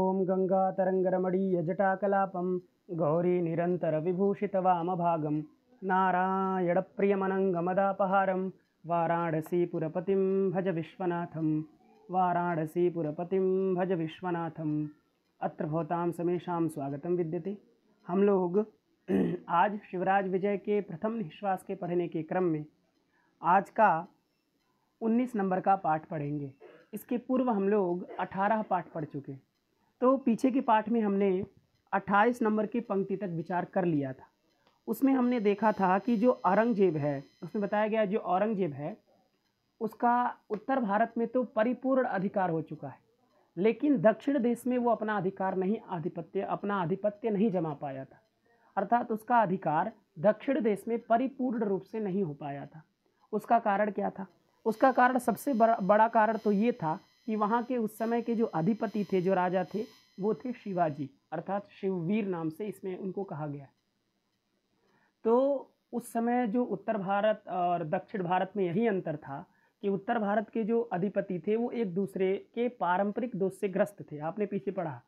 ॐ गङ्गातरङ्गरमणीयजटाकलापं गौरीनिरन्तरविभूषितवामभागं नारायणप्रियमनङ्गमदापहारं वाराणसीपुरपतिं भज विश्वनाथं वाराणसीपुरपतिं भज विश्वनाथम। अत्र भवतां समेषां स्वागतम विद्यते। हम लोग आज शिवराज विजय के प्रथम निश्वास के पढ़ने के क्रम में आज का 19 नंबर का पाठ पढ़ेंगे। इसके पूर्व हम लोग 18 पाठ पढ़ चुके। तो पीछे के पाठ में हमने 28 नंबर की पंक्ति तक विचार कर लिया था। उसमें हमने देखा था कि जो औरंगजेब है, उसमें बताया गया जो औरंगजेब है उसका उत्तर भारत में तो परिपूर्ण अधिकार हो चुका है, लेकिन दक्षिण देश में वो अपना आधिपत्य नहीं जमा पाया था। अर्थात उसका अधिकार दक्षिण देश में परिपूर्ण रूप से नहीं हो पाया था। उसका कारण क्या था? उसका कारण सबसे बड़ा कारण तो ये था कि वहाँ के उस समय के जो अधिपति थे, जो राजा थे, वो थे शिवाजी, अर्थात शिववीर नाम से इसमें उनको कहा गया। तो उस समय जो उत्तर भारत और दक्षिण भारत में यही अंतर था कि उत्तर भारत के जो अधिपति थे वो एक दूसरे के पारंपरिक दोष से ग्रस्त थे। आपने पीछे पढ़ा,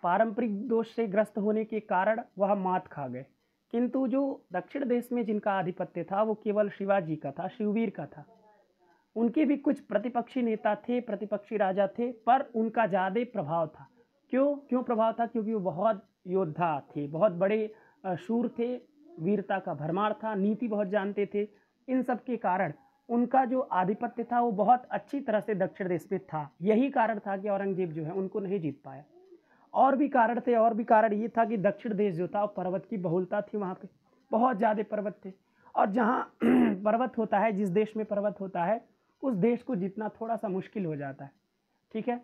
पारंपरिक दोष से ग्रस्त होने के कारण वह मात खा गए। किंतु जो दक्षिण देश में जिनका आधिपत्य था वो केवल शिवाजी का था, शिववीर का था। उनके भी कुछ प्रतिपक्षी नेता थे, प्रतिपक्षी राजा थे, पर उनका ज़्यादा प्रभाव था। क्यों प्रभाव था? क्योंकि वो बहुत योद्धा थे, बहुत बड़े शूर थे, वीरता का भरमार था, नीति बहुत जानते थे। इन सब के कारण उनका जो आधिपत्य था वो बहुत अच्छी तरह से दक्षिण देश में था। यही कारण था कि औरंगजेब जो है उनको नहीं जीत पाया। और भी कारण थे, और भी कारण ये था कि दक्षिण देश जो था वो पर्वत की बहुलता थी, वहाँ पे बहुत ज़्यादा पर्वत थे। और जहाँ पर्वत होता है, जिस देश में पर्वत होता है उस देश को जीतना थोड़ा सा मुश्किल हो जाता है। ठीक है,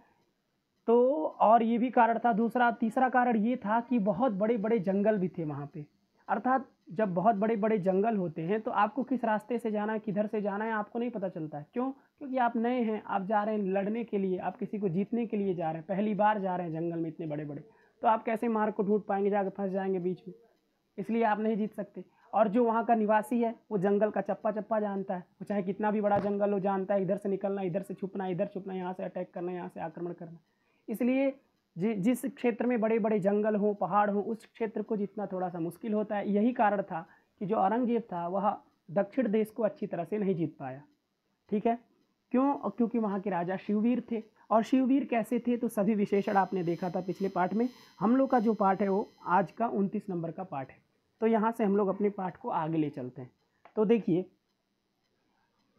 तो और ये भी कारण था। तीसरा कारण ये था कि बहुत बड़े बड़े जंगल भी थे वहाँ पे। अर्थात जब बहुत बड़े बड़े जंगल होते हैं तो आपको किस रास्ते से जाना है, किधर से जाना है, आपको नहीं पता चलता है। क्यों? क्योंकि आप नए हैं, आप जा रहे हैं लड़ने के लिए, आप किसी को जीतने के लिए जा रहे हैं, पहली बार जा रहे हैं जंगल में इतने बड़े बड़े, तो आप कैसे मार्ग को ढूंढ पाएंगे? जाकर फंस जाएंगे बीच में, इसलिए आप नहीं जीत सकते। और जो वहाँ का निवासी है वो जंगल का चप्पा चप्पा जानता है, वो चाहे कितना भी बड़ा जंगल हो जानता है इधर से निकलना, इधर से छुपना, इधर छुपना, यहाँ से अटैक करना, यहाँ से आक्रमण करना। इसलिए जिस क्षेत्र में बड़े बड़े जंगल हों, पहाड़ हों, उस क्षेत्र को जीतना थोड़ा सा मुश्किल होता है। यही कारण था कि जो औरंगजेब था वह दक्षिण देश को अच्छी तरह से नहीं जीत पाया। ठीक है, क्यों? क्योंकि वहाँ के राजा शिववीर थे। और शिववीर कैसे थे तो सभी विशेषण आपने देखा था पिछले पाठ में। हम लोग का जो पाठ है वो आज का 29 नंबर का पाठ है। तो यहाँ से हम लोग अपने पाठ को आगे ले चलते हैं। तो देखिए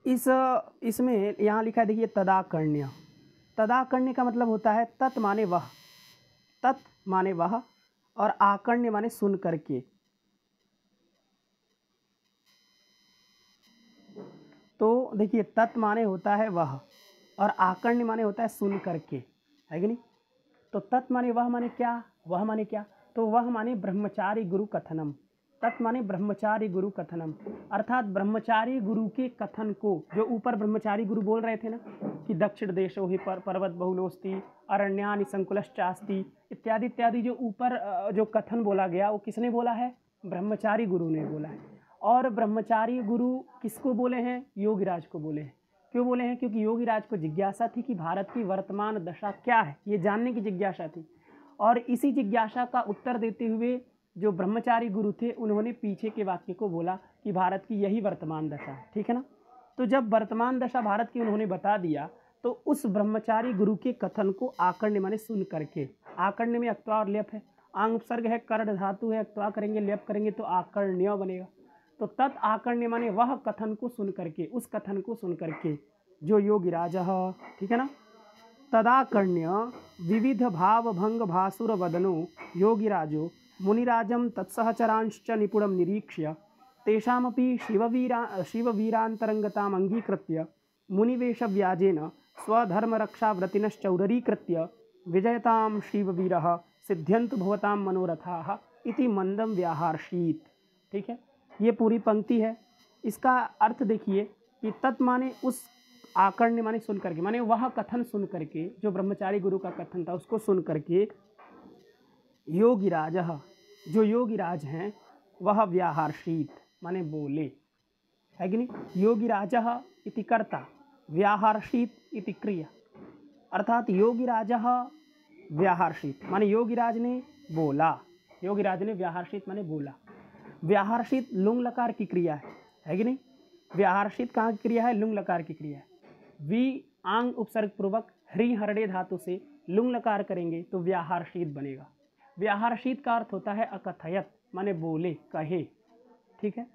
इसमें यहाँ लिखा है, देखिए तदाकर्ण्य। तदाकर्ण्य का मतलब होता है तत् माने वह, तत् माने वह, और आकर्ण्य माने सुन करके। तो देखिए तत् माने होता है वह और आकर्ण्य माने होता है सुन करके, है कि नहीं? तो तत् माने वह माने क्या, वह माने क्या? तो वह माने ब्रह्मचारी गुरु कथनम। तत् माने ब्रह्मचारी गुरु कथनम, अर्थात ब्रह्मचारी गुरु के कथन को, जो ऊपर ब्रह्मचारी गुरु बोल रहे थे ना कि दक्षिण देशो हि पर्वत बहुलोस्ति अरण्यानि संकुलश्चास्ति इत्यादि इत्यादि, जो ऊपर जो कथन बोला गया वो किसने बोला है? ब्रह्मचारी गुरु ने बोला है। और ब्रह्मचारी गुरु किसको बोले हैं? योगीराज को बोले हैं। क्यों बोले हैं? क्योंकि योगीराज को जिज्ञासा थी कि भारत की वर्तमान दशा क्या है, ये जानने की जिज्ञासा थी। और इसी जिज्ञासा का उत्तर देते हुए जो ब्रह्मचारी गुरु थे उन्होंने पीछे के वाक्य को बोला कि भारत की यही वर्तमान दशा है। ठीक है ना? तो जब वर्तमान दशा भारत की उन्होंने बता दिया तो उस ब्रह्मचारी गुरु के कथन को आकर्ण्य माने सुन करके, आकर्ण्य में अक्त्वा और लेप है, आंग उपसर्ग है, कर्ण धातु है, अक्त्वा करेंगे, लेप करेंगे तो आकर्ण्य बनेगा। तो तत् आकर्ण्य माने वह कथन को सुन करके, उस कथन को सुन करके जो योगीराज, ठीक है ना, तदाकर्ण्य विविध भाव भंग भासुर वदनो योगीराजो मुनिराजम तत्सहचरांश्च निपुणं निरीक्ष्य तेषामपि शिववीरान्तरंगताम् अंगीकृत्य मुनिवेशव्याजेन स्वधर्मरक्षाव्रतिनश्चौररीकृत्य विजयतां शिववीरः सिद्ध्यन्तु भवतां मनोरथाः इति मंदं व्याहर्षीत्। ठीक है, ये पूरी पंक्ति है। इसका अर्थ देखिए कि तत् माने उस, आकर्ण्य माने सुन करके, माने वह कथन सुन करके, जो ब्रह्मचारी गुरु का कथन था उसको सुन करके योगीराज, जो योगीराज हैं, वह व्याहर्षीत माने बोले, है कि नहीं? योगीराज इति कर्ता, व्याहर्षीत इति क्रिया। अर्थात योगीराज व्याहर्षित माने योगीराज ने बोला, योगीराज ने व्याहर्षित माने बोला। व्याहर्षित लुंग लकार की क्रिया है कि नहीं? व्याहर्षित कहाँ की क्रिया है? लुंग लकार की क्रिया है। वी आंग उपसर्ग पूर्वक ह्री हरड़े धातु से लुंग लकार करेंगे तो व्याहर्षित बनेगा। व्याहर्षित का अर्थ होता है अकथयत माने बोले, कहे, ठीक है।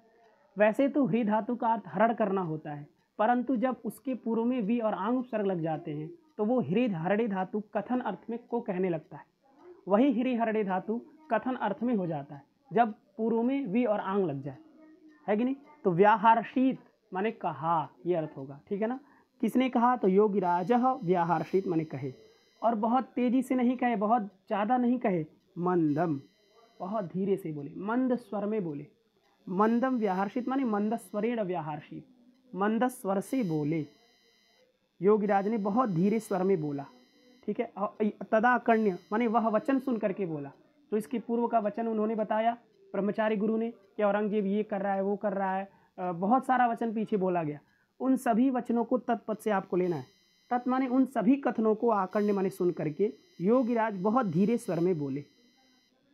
वैसे तो ह्री धातु का अर्थ हरड़ करना होता है, परंतु जब उसके पूर्व में वी और आंग उपसर्ग लग जाते हैं तो वो ह्री हरड़े धातु कथन अर्थ में को कहने लगता है। वही ह्री हरड़े धातु कथन अर्थ में हो जाता है जब पूर्व में वी और आंग लग जाए, है कि नहीं? तो व्याहर्षित माने कहा, ये अर्थ होगा, ठीक है ना। किसने कहा? तो योगीराजः व्याहर्षित माने कहे, और बहुत तेजी से नहीं कहे, बहुत ज़्यादा नहीं कहे, मंदम, बहुत धीरे से बोले, मंद स्वर में बोले। मंदम व्याहर्षित माने मंद स्वरेण व्याहर्षित, मंद स्वर से बोले। योगीराज ने बहुत धीरे स्वर में बोला, ठीक है। तदा कण्य माने वह वचन सुन करके बोला। तो इसके पूर्व का वचन उन्होंने बताया ब्रह्मचारी गुरु ने कि औरंगजेब ये कर रहा है, वो कर रहा है, बहुत सारा वचन पीछे बोला गया। उन सभी वचनों को तत्पद से आपको लेना है। तत् माने उन सभी कथनों को आकर्ण्य माने सुन करके योगीराज बहुत धीरे स्वर में बोले,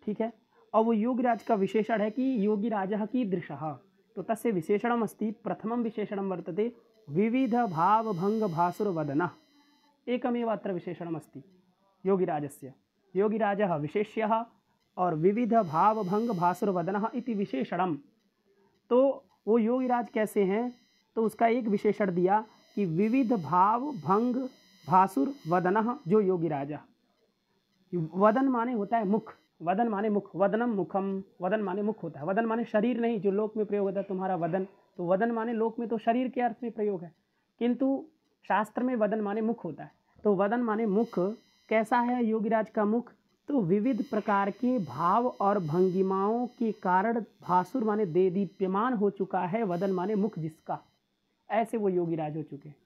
ठीक है। और वो योगीराज का विशेषण है कि योगीराजः कीदृशः, तो तस्य विशेषणम अस्ति, प्रथमं विशेषणम वर्तते विविध भाव भंग भासुर वदनः, एकमेव अत्र विशेषणम अस्ति योगीराजस्य। योगीराजः विशेष्यः और विविध भाव भंग भासुर वदनः इति विशेषणम। तो वो योगीराज कैसे हैं? तो उसका एक विशेषण दिया कि विविध भाव भंग भासुर वदनः, जो योगीराज। वदन माने होता है मुख, वदन माने मुख, वदनम मुखम, वदन माने मुख होता है। वदन माने शरीर नहीं, जो लोक में प्रयोग होता है तुम्हारा वदन, तो वदन माने लोक में तो शरीर के अर्थ में प्रयोग है, किंतु शास्त्र में वदन माने मुख होता है। तो वदन माने मुख। कैसा है योगीराज का मुख? तो विविध प्रकार के भाव और भंगिमाओं के कारण भासुर माने देदीप्यमान हो चुका है, वदन माने मुख जिसका, ऐसे वो योगीराज हो चुके हैं।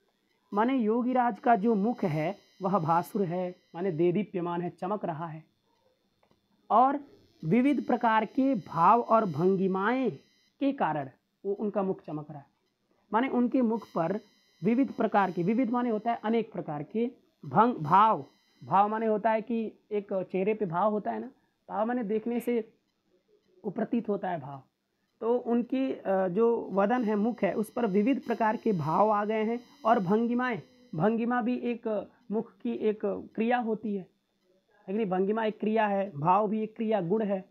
माने योगीराज का जो मुख है वह भासुर है, माने देदीप्यमान है, चमक रहा है, और विविध प्रकार के भाव और भंगिमाएं के कारण वो उनका मुख चमक रहा है। माने उनके मुख पर विविध प्रकार के, विविध माने होता है अनेक प्रकार के, भाव, भाव माने होता है कि एक चेहरे पे भाव होता है ना, भाव माने देखने से वो प्रतीत होता है भाव। तो उनकी जो वदन है, मुख है, उस पर विविध प्रकार के भाव आ गए हैं, और भंगिमाएं, भंगिमा भी एक मुख की एक क्रिया होती है, लेकिन भंगिमा एक क्रिया है, भाव भी एक क्रिया गुण है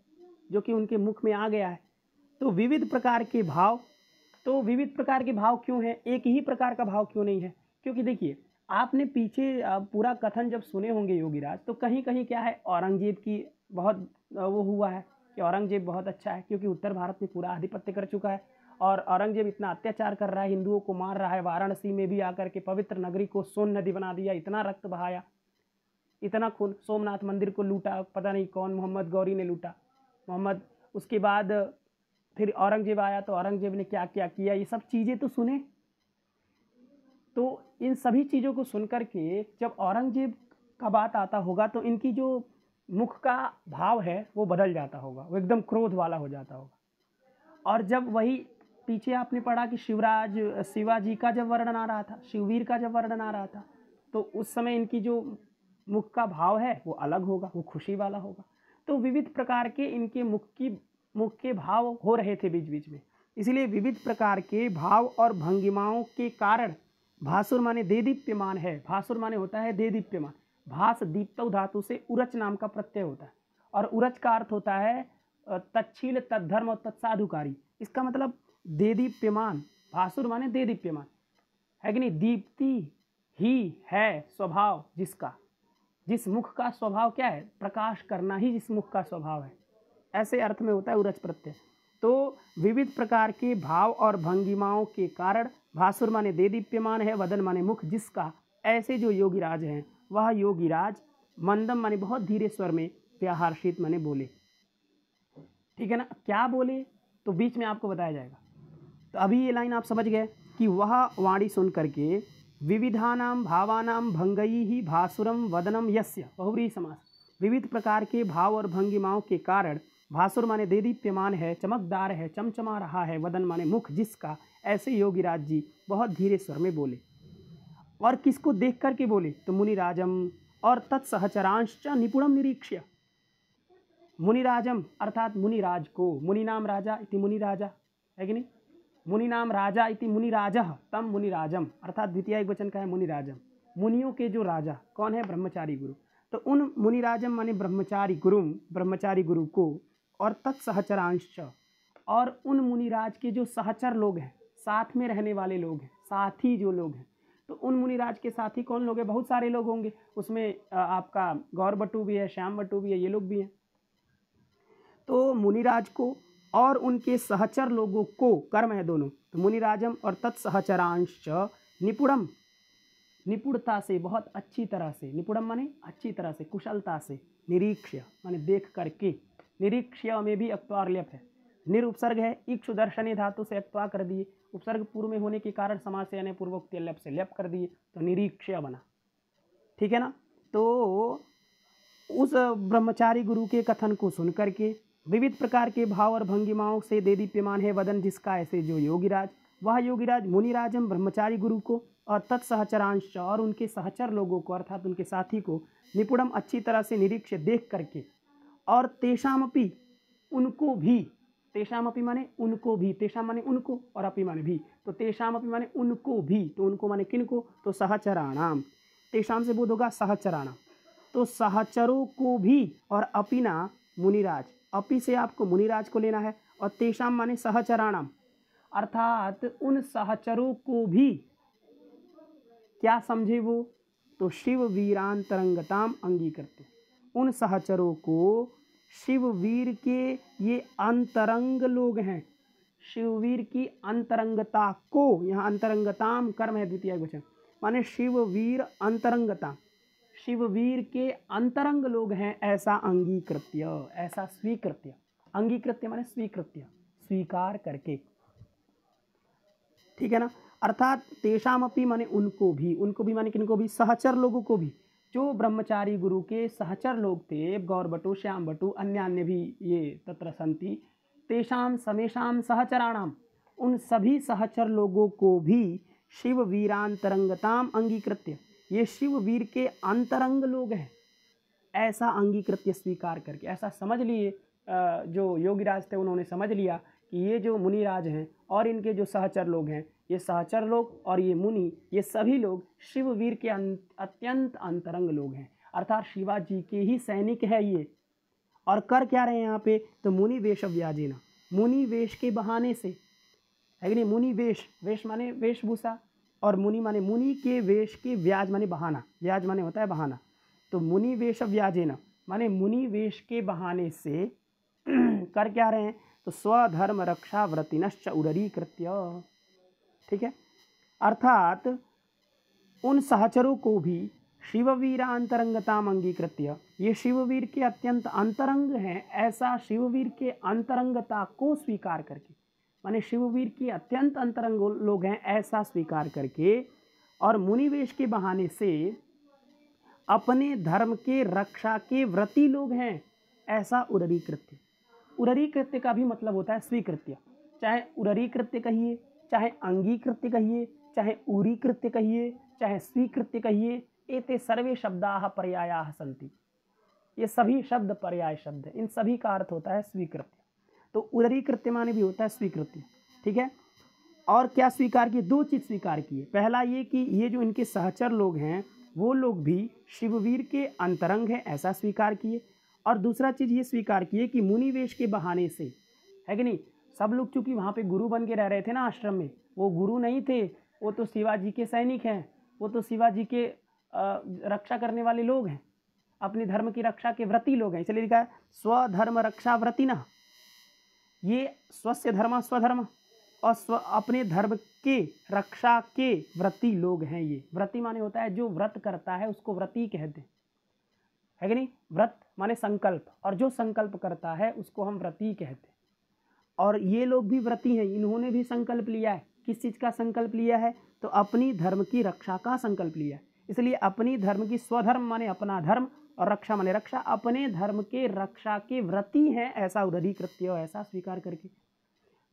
जो कि उनके मुख में आ गया है। तो विविध प्रकार के भाव, तो विविध प्रकार के भाव क्यों है, एक ही प्रकार का भाव क्यों नहीं है? क्योंकि देखिए, आपने पीछे पूरा कथन जब सुने होंगे योगीराज, तो कहीं कहीं क्या है, औरंगजेब की बहुत वो हुआ है कि औरंगजेब बहुत अच्छा है क्योंकि उत्तर भारत में पूरा आधिपत्य कर चुका है, और औरंगजेब इतना अत्याचार कर रहा है, हिंदुओं को मार रहा है, वाराणसी में भी आकर के पवित्र नगरी को सोन नदी बना दिया, इतना रक्त बहाया, इतना खून, सोमनाथ मंदिर को लूटा, पता नहीं कौन मोहम्मद गौरी ने लूटा, मोहम्मद। उसके बाद फिर औरंगजेब आया तो औरंगजेब ने क्या क्या किया, ये सब चीज़ें तो सुने। तो इन सभी चीज़ों को सुनकर के जब औरंगजेब का बात आता होगा तो इनकी जो मुख का भाव है वो बदल जाता होगा, वो एकदम क्रोध वाला हो जाता होगा। और जब वही पीछे आपने पढ़ा कि शिवाजी का जब वर्णन आ रहा था, शिववीर का जब वर्णन आ रहा था, तो उस समय इनकी जो मुख का भाव है वो अलग होगा, वो खुशी वाला होगा। तो विविध प्रकार के इनके मुख के भाव हो रहे थे बीच बीच में, इसलिए विविध प्रकार के भाव और भंगिमाओं के कारण भासुर माने देदीप्यमान है। भासुर माने होता है देदीप्यमान, भास दीप्तौ धातु से उरच नाम का प्रत्यय होता है, और उरच का अर्थ होता है तच्छील, तद्धर्म और तत्साधुकारी। इसका मतलब देदीप्यमान, भासुर माने देदीप्यमान, है कि नहीं? दीप्ति ही है स्वभाव जिसका, जिस मुख का स्वभाव क्या है, प्रकाश करना ही जिस मुख का स्वभाव है, ऐसे अर्थ में होता है उरच प्रत्यय। तो विविध प्रकार के भाव और भंगिमाओं के कारण भासुर माने देदीप्यमान है, वदन माने मुख जिसका, ऐसे जो योगीराज हैं वह योगीराज मंदम माने बहुत धीरे स्वर में, व्याहर्षित माने बोले, ठीक है ना। क्या बोले तो बीच में आपको बताया जाएगा। तो अभी ये लाइन आप समझ गए कि वह वाणी सुन करके विविधानाम भावानाम भंगई ही भासुरम वदनम यस्य, बहुव्रीहि समास, विविध प्रकार के भाव और भंगिमाओं के कारण भासुर माने देदीप्यमान है, चमकदार है, चमचमा रहा है, वदन माने मुख जिसका, ऐसे योगीराज जी बहुत धीरे स्वर में बोले। और किसको देख करके बोले? तो मुनिराजम, और तत्सहचरांश्च निपुणम निरीक्ष्य। मुनिराजम अर्थात मुनिराज को, मुनिनाम राजा इति मुनिराजा, है कि नहीं, मुनिनाम राजा इति मुनिराजः तम मुनिराजम अर्थात द्वितीय एक वचन का है मुनिराजम, मुनियों के जो राजा कौन है, ब्रह्मचारी गुरु। तो उन मुनिराजम माने ब्रह्मचारी गुरु को, और तत्सहचरांश्च और उन मुनिराज के जो सहचर लोग हैं, साथ में रहने वाले लोग हैं, साथी जो लोग हैं, तो उन मुनिराज के साथी कौन लोग हैं, बहुत सारे लोग होंगे उसमें, आपका गौर बटू भी है, श्याम बटू भी है, ये लोग भी हैं। तो मुनिराज को और उनके सहचर लोगों को, कर्म है दोनों, तो मुनिराजम और तत्सहचरांश्च निपुणम, निपुणता से, बहुत अच्छी तरह से, निपुणम माने अच्छी तरह से, कुशलता से, निरीक्ष्य माने देख करके, निरीक्ष्य में भी अक्त्वार लेप है, निरुपसर्ग है, इक्षु दर्शनी धातु से अक्त्वा कर दिए, उपसर्ग पूर्व में होने के कारण समास से यानी पूर्वोक्त लेप से लेप कर दिए, तो निरीक्ष्य बना, ठीक है ना। तो उस ब्रह्मचारी गुरु के कथन को सुन करके विविध प्रकार के भाव और भंगिमाओं से देदीप्यमान है वदन जिसका, ऐसे जो योगीराज, वह योगीराज मुनिराजम ब्रह्मचारी गुरु को और तत्सहचरांश और उनके सहचर लोगों को अर्थात उनके साथी को निपुणम अच्छी तरह से निरीक्ष्य देख करके, और तेषामपि उनको भी, तेषामपि माने उनको भी, तेषाम माने उनको और अपि माने भी, तो तेषामपि माने उनको भी, तो उनको माने किनको, तो सहचराणाम, तेषाम से बोध होगा सहचराणाम, तो सहचरों को भी, और अपिना मुनिराज, अपि से आपको मुनिराज को लेना है, और तेषाम माने सहचराणाम अर्थात उन सहचरों को भी क्या समझे वो, तो शिव वीरांतरंगताम अंगीकृत्य, उन सहचरों को शिववीर के ये अंतरंग लोग हैं, शिववीर की अंतरंगता को, यहाँ अंतरंगताम कर्म है द्वितीय वचन, माने शिववीर अंतरंगता, शिववीर के अंतरंग लोग हैं, ऐसा अंगीकृत्य, ऐसा स्वीकृत्य, अंगीकृत्य माने स्वीकृत्य, स्वीकार करके, ठीक है ना। अर्थात तेषामपि माने उनको भी माने किनको भी, सहचर लोगों को भी, जो ब्रह्मचारी गुरु के सहचर लोग थे, गौर बटु, श्याम बटु, अन्य भी ये तत्र संति, तेषाम समेषाम सहचराणाम, उन सभी सहचर लोगों को भी शिव वीरांतरंगताम अंगीकृत्य, ये शिव वीर के अंतरंग लोग हैं, ऐसा अंगीकृत्य स्वीकार करके, ऐसा समझ लिए, जो योगीराज थे उन्होंने समझ लिया कि ये जो मुनिराज हैं और इनके जो सहचर लोग हैं, ये सहचर लोग और ये मुनि, ये सभी लोग शिववीर के अत्यंत अंतरंग लोग हैं, अर्थात शिवाजी के ही सैनिक है ये। और कर क्या रहे हैं यहाँ पे, तो मुनि वेश व्याजेना, मुनि वेश के बहाने से, है कि नहीं, मुनि वेश, वेश माने वेशभूषा, और मुनि माने मुनि के वेश के, व्याज माने बहाना, व्याज माने होता है बहाना, तो मुनि वेश व्याजेना माने मुनि वेश के बहाने से कर क्या रहे हैं, तो स्वधर्म रक्षा व्रतिनश्च उदरीकृत्य, ठीक है, अर्थात उन सहचरों को भी शिववीरांतरंगताम अंगीकृत्य, ये शिववीर के अत्यंत अंतरंग हैं, ऐसा शिववीर के अंतरंगता को स्वीकार करके, माने शिववीर के अत्यंत अंतरंग लोग हैं ऐसा स्वीकार करके, और मुनिवेश के बहाने से अपने धर्म के रक्षा के व्रती लोग हैं, ऐसा उदरीकृत्य। उदरीकृत्य का भी मतलब होता है स्वीकृत्य, चाहे उदरीकृत्य कहिए, चाहे अंगीकृत्य कहिए, चाहे उरीकृत्य कहिए, चाहे स्वीकृत्य कहिए, एते सर्वे शब्दाः पर्यायाः सन्ति, ये सभी शब्द पर्याय शब्द हैं, इन सभी का अर्थ होता है स्वीकृत्य। तो उदरीकृत्य माने भी होता है स्वीकृत्य, ठीक है। और क्या स्वीकार किए, दो चीज़ स्वीकार किए, पहला ये कि ये जो इनके सहचर लोग हैं वो लोग भी शिववीर के अंतरंग हैं, ऐसा स्वीकार किए, और दूसरा चीज़ ये स्वीकार किए कि मुनिवेश के बहाने से, है कि नहीं, सब लोग चूँकि वहाँ पे गुरु बन के रह रहे थे ना आश्रम में, वो गुरु नहीं थे, वो तो शिवाजी के सैनिक हैं, वो तो शिवाजी के रक्षा करने वाले लोग हैं, अपने धर्म की रक्षा के व्रती लोग हैं, इसलिए लिखा है स्वधर्म रक्षा व्रतिना, ये स्वस्य धर्म स्वधर्म और अपने धर्म के रक्षा के व्रती लोग हैं। ये व्रती माने होता है जो व्रत करता है उसको व्रती कहते हैं, है कि नहीं, व्रत माने संकल्प, और जो संकल्प करता है उसको हम व्रती कहते हैं। और ये लोग भी व्रती हैं, इन्होंने भी संकल्प लिया है, किस चीज़ का संकल्प लिया है, तो अपनी धर्म की रक्षा का संकल्प लिया है, इसलिए अपनी धर्म की, स्वधर्म माने अपना धर्म और रक्षा माने रक्षा, अपने धर्म के रक्षा के व्रती हैं, ऐसा उदरीकृत्य, ऐसा स्वीकार करके।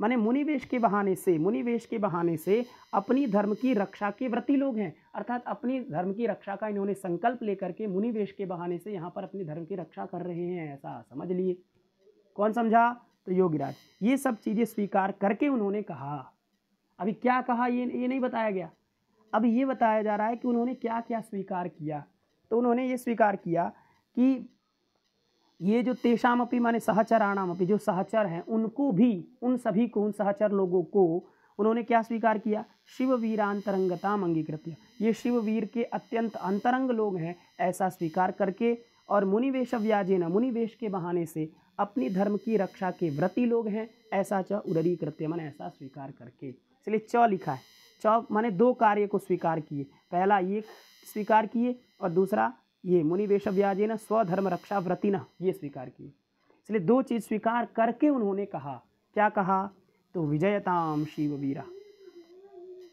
माने मुनिवेश के बहाने से अपनी धर्म की रक्षा के व्रती लोग हैं, अर्थात अपनी धर्म की रक्षा का इन्होंने संकल्प लेकर के मुनिवेश के बहाने से यहाँ पर अपनी धर्म की रक्षा कर रहे हैं, ऐसा समझ लिए। कौन समझा? तो योगीराज। ये सब चीज़ें स्वीकार करके उन्होंने कहा, अभी क्या कहा ये नहीं बताया गया, अब ये बताया जा रहा है कि उन्होंने क्या क्या स्वीकार किया। तो उन्होंने ये स्वीकार किया कि ये जो तेषाम अपि माने सहचराणाम अपि, जो सहचर हैं उनको भी, उन सभी को, उन सहचर लोगों को उन्होंने क्या स्वीकार किया? शिववीरांतरंगताम अंगीकृत्य, ये शिववीर के अत्यंत अंतरंग लोग हैं ऐसा स्वीकार करके, और मुनिवेश व्याजेन, मुनिवेश के बहाने से अपनी धर्म की रक्षा के व्रती लोग हैं ऐसा च उदरीकृत्य, माने ऐसा स्वीकार करके, इसलिए च लिखा है। च माने दो कार्य को स्वीकार किए, पहला ये स्वीकार किए और दूसरा ये मुनिवेश व्याजेन स्वधर्म रक्षा व्रतिना, ये स्वीकार किए। इसलिए दो चीज़ स्वीकार करके उन्होंने कहा, क्या कहा? तो विजयताम शिववीरा,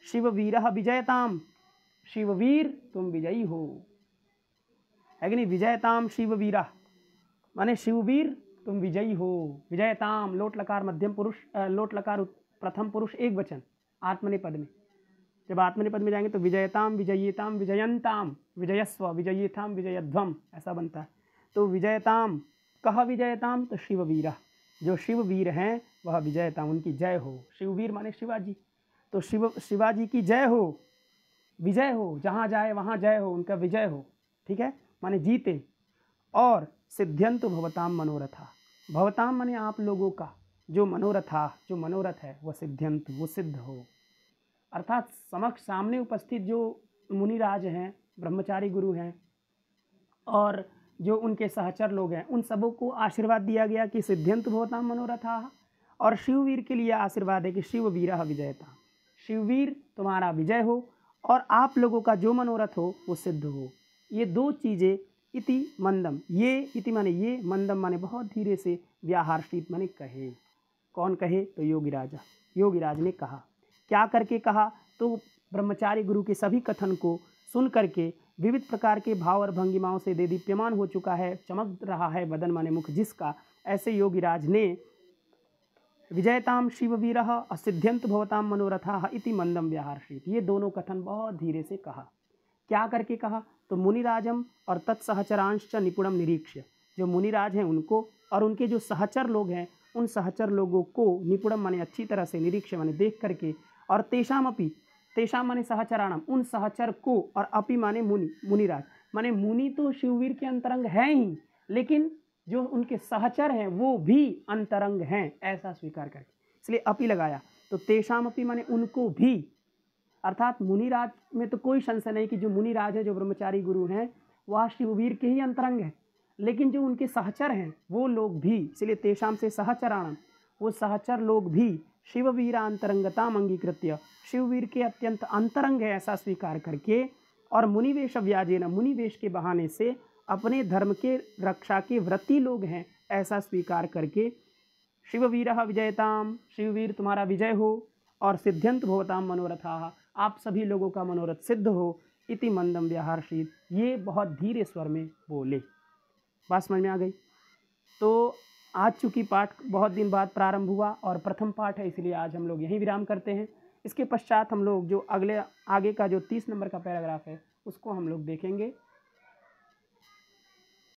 शिववीरः विजयताम, शिववीर तुम विजयी हो, है कि नहीं? विजयताम शिववीरा माने शिववीर तुम विजयी हो। विजयताम लोट लकार मध्यम पुरुष, लोट लकार प्रथम पुरुष एक वचन आत्मनेपद में, जब आत्मनेपद में जाएंगे तो विजयताम, विजयीताम, विजयंताम, विजयस्व, विजयीथाम, विजयध्वम, ऐसा बनता है। तो विजयताम, कह विजयताम, तो शिववीरा, जो शिववीर हैं वह विजयताम, उनकी जय हो। शिववीर माने शिवाजी, तो शिवाजी की जय हो, विजय हो, जहाँ जाए वहाँ जय हो, उनका विजय हो, ठीक है, माने जीते। और सिद्ध्यंतु भवताम मनोरथा, भवताम माने आप लोगों का जो मनोरथा, जो मनोरथ है वह सिद्ध्यंतु, वो सिद्ध हो, अर्थात समक्ष सामने उपस्थित जो मुनिराज हैं, ब्रह्मचारी गुरु हैं और जो उनके सहचर लोग हैं, उन सबों को आशीर्वाद दिया गया कि सिद्ध्यंतु भवताम मनोरथा, और शिववीर के लिए आशीर्वाद है कि शिववीरः विजयता, शिववीर तुम्हारा विजय हो और आप लोगों का जो मनोरथ हो वो सिद्ध हो। ये दो चीज़ें इति मंदम, ये इति माने ये, मंदम माने बहुत धीरे से, व्याहर्षित माने कहे। कौन कहे? तो योगीराजा, योगीराज ने कहा। क्या करके कहा? तो ब्रह्मचारी गुरु के सभी कथन को सुन करके विविध प्रकार के भाव और भंगिमाओं से देदीप्यमान हो चुका है, चमक रहा है बदन माने मुख जिसका, ऐसे योगीराज ने विजयताम शिववीरः असिद्ध्यंत भवताम मनोरथाः इति मंदम व्याहर्षित, ये दोनों कथन बहुत धीरे से कहा। क्या करके कहा? तो मुनिराजम और तत्सहचरांश निपुणम निरीक्ष्य, जो मुनिराज हैं उनको और उनके जो सहचर लोग हैं उन सहचर लोगों को निपुणम माने अच्छी तरह से, निरीक्ष्य माने देख करके, और तेषाम अपि, तेषाम माने सहचराणाम, उन सहचर को, और अपि माने मुनि, मुनिराज माने मुनि तो शिववीर के अंतरंग हैं ही, लेकिन जो उनके सहचर हैं वो भी अंतरंग हैं ऐसा स्वीकार करके, इसलिए अपि लगाया। तो तेषाम अपि माने उनको भी, अर्थात मुनिराज में तो कोई संशय नहीं कि जो मुनिराज है, जो ब्रह्मचारी गुरु हैं, वह शिववीर के ही अंतरंग है, लेकिन जो उनके सहचर हैं वो लोग भी, इसलिए तेषाम से सहचराणाम, वो सहचर लोग भी शिववीरांतरंगताम अंगीकृत्य, शिववीर के अत्यंत अंतरंग है ऐसा स्वीकार करके, और मुनिवेश व्याजेन, मुनिवेश के बहाने से अपने धर्म के रक्षा के व्रती लोग हैं ऐसा स्वीकार करके, शिववीरः विजयताम, शिववीर तुम्हारा विजय हो, और सिद्ध्यंत भवताम मनोरथाः, आप सभी लोगों का मनोरथ सिद्ध हो, इति मंदम व्याहर्षित, ये बहुत धीरे स्वर में बोले। बात समझ में आ गई? तो आज चूँकि पाठ बहुत दिन बाद प्रारंभ हुआ और प्रथम पाठ है, इसलिए आज हम लोग यहीं विराम करते हैं। इसके पश्चात हम लोग जो आगे का जो 30 नंबर का पैराग्राफ है उसको हम लोग देखेंगे।